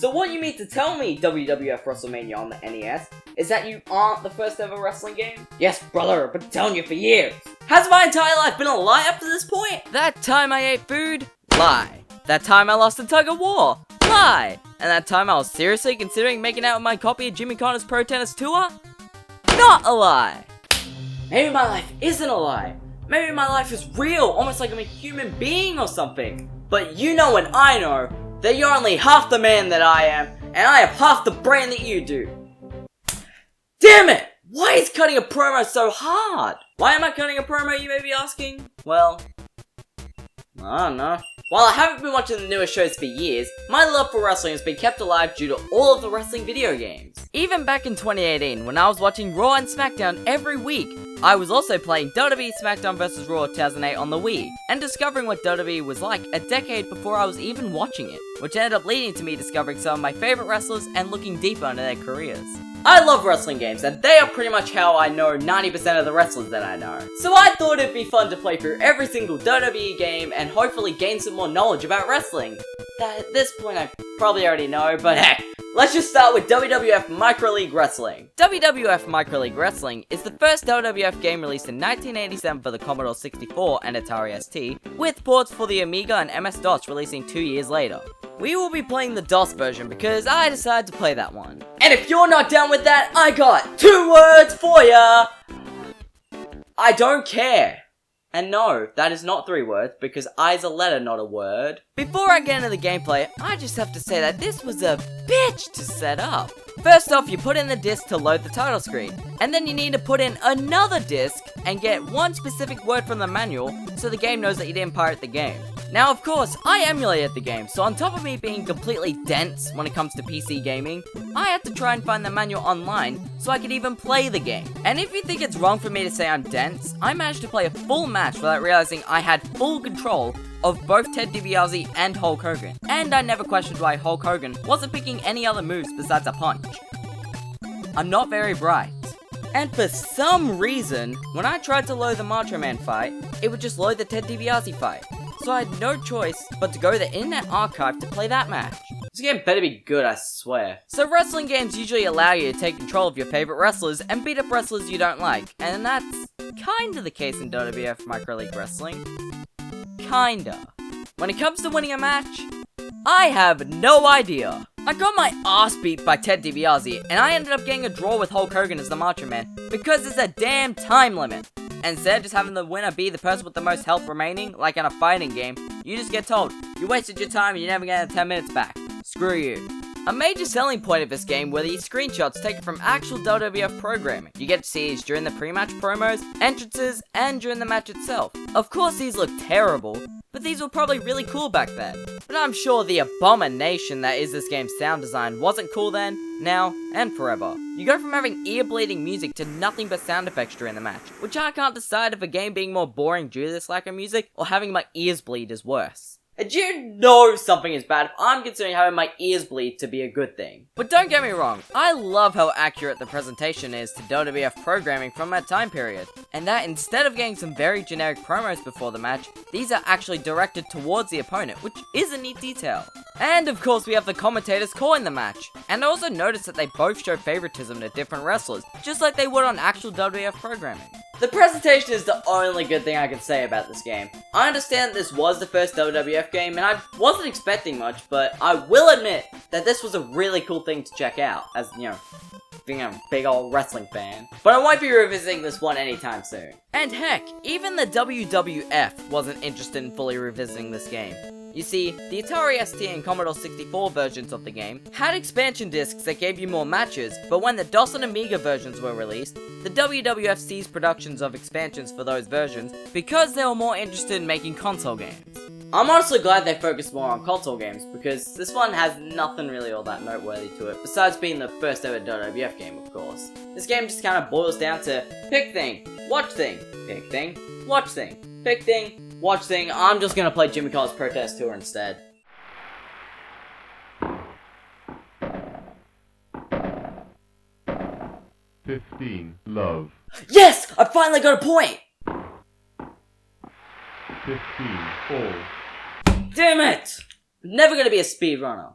So what you mean to tell me, WWF WrestleMania on the NES, is that you aren't the first ever wrestling game? Yes, brother, I've been telling you for years. Has my entire life been a lie up to this point? That time I ate food? Lie. That time I lost a tug of war? Lie. And that time I was seriously considering making out with my copy of Jimmy Connor's Pro Tennis Tour? Not a lie. Maybe my life isn't a lie. Maybe my life is real, almost like I'm a human being or something. But you know and I know that you're only half the man that I am, and I have half the brain that you do. Damn it! Why is cutting a promo so hard? Why am I cutting a promo, you may be asking? Well, I don't know. While I haven't been watching the newest shows for years, my love for wrestling has been kept alive due to all of the wrestling video games. Even back in 2018, when I was watching Raw and Smackdown every week, I was also playing WWE Smackdown VS RAW 2008 on the Wii, and discovering what WWE was like a decade before I was even watching it, which ended up leading to me discovering some of my favorite wrestlers and looking deeper into their careers. I love wrestling games, and they are pretty much how I know 90% of the wrestlers that I know. So I thought it'd be fun to play through every single WWE game and hopefully gain some more knowledge about wrestling. That at this point I probably already know, but heck, let's just start with WWF MicroLeague Wrestling. WWF MicroLeague Wrestling is the first WWF game released in 1987 for the Commodore 64 and Atari ST, with ports for the Amiga and MS-DOS releasing 2 years later. We will be playing the DOS version because I decided to play that one. And if you're not down with that, I got 2 words for ya! I don't care. And no, that is not 3 words, because I is a letter, not a word. Before I get into the gameplay, I just have to say that this was a bitch to set up. First off, you put in the disc to load the title screen, and then you need to put in another disc and get one specific word from the manual so the game knows that you didn't pirate the game. Now of course, I emulated the game, so on top of me being completely dense when it comes to PC gaming, I had to try and find the manual online so I could even play the game. And if you think it's wrong for me to say I'm dense, I managed to play a full match without realizing I had full control of both Ted DiBiase and Hulk Hogan. And I never questioned why Hulk Hogan wasn't picking any other moves besides a punch. I'm not very bright. And for some reason, when I tried to load the Macho Man fight, it would just load the Ted DiBiase fight. So I had no choice but to go to the Internet Archive to play that match. This game better be good, I swear. So wrestling games usually allow you to take control of your favorite wrestlers and beat up wrestlers you don't like. And that's kinda the case in WWF MicroLeague Wrestling. Kinda. When it comes to winning a match, I have no idea. I got my ass beat by Ted DiBiase, and I ended up getting a draw with Hulk Hogan as the Macho Man, because there's a damn time limit. And instead of just having the winner be the person with the most health remaining, like in a fighting game, you just get told, you wasted your time and you're never getting 10 minutes back. Screw you. A major selling point of this game were these screenshots taken from actual WWF programming. You get to see these during the pre-match promos, entrances, and during the match itself. Of course these look terrible, but these were probably really cool back then. But I'm sure the abomination that is this game's sound design wasn't cool then, now, and forever. You go from having ear-bleeding music to nothing but sound effects during the match, which I can't decide if a game being more boring due to this lack of music, or having my ears bleed is worse. And you know something is bad if I'm considering having my ears bleed to be a good thing. But don't get me wrong, I love how accurate the presentation is to WWF programming from that time period. And that instead of getting some very generic promos before the match, these are actually directed towards the opponent, which is a neat detail. And of course we have the commentators calling the match. And I also noticed that they both show favoritism to different wrestlers, just like they would on actual WWF programming. The presentation is the only good thing I can say about this game. I understand that this was the first WWF game, and I wasn't expecting much, but I will admit that this was a really cool thing to check out, as, you know, being a big old wrestling fan. But I won't be revisiting this one anytime soon. And heck, even the WWF wasn't interested in fully revisiting this game. You see, the Atari ST and Commodore 64 versions of the game had expansion discs that gave you more matches, but when the DOS and Amiga versions were released, the WWF ceased productions of expansions for those versions because they were more interested in making console games. I'm honestly glad they focused more on console games, because this one has nothing really all that noteworthy to it, besides being the first ever WWF game, of course. This game just kind of boils down to pick thing, watch thing, pick thing, watch thing, pick thing, watch thing. I'm just gonna play Jimmy Connor's Protest Tour instead. Love. Yes! I finally got a point! 15, all. Damn it! I'm never gonna be a speedrunner.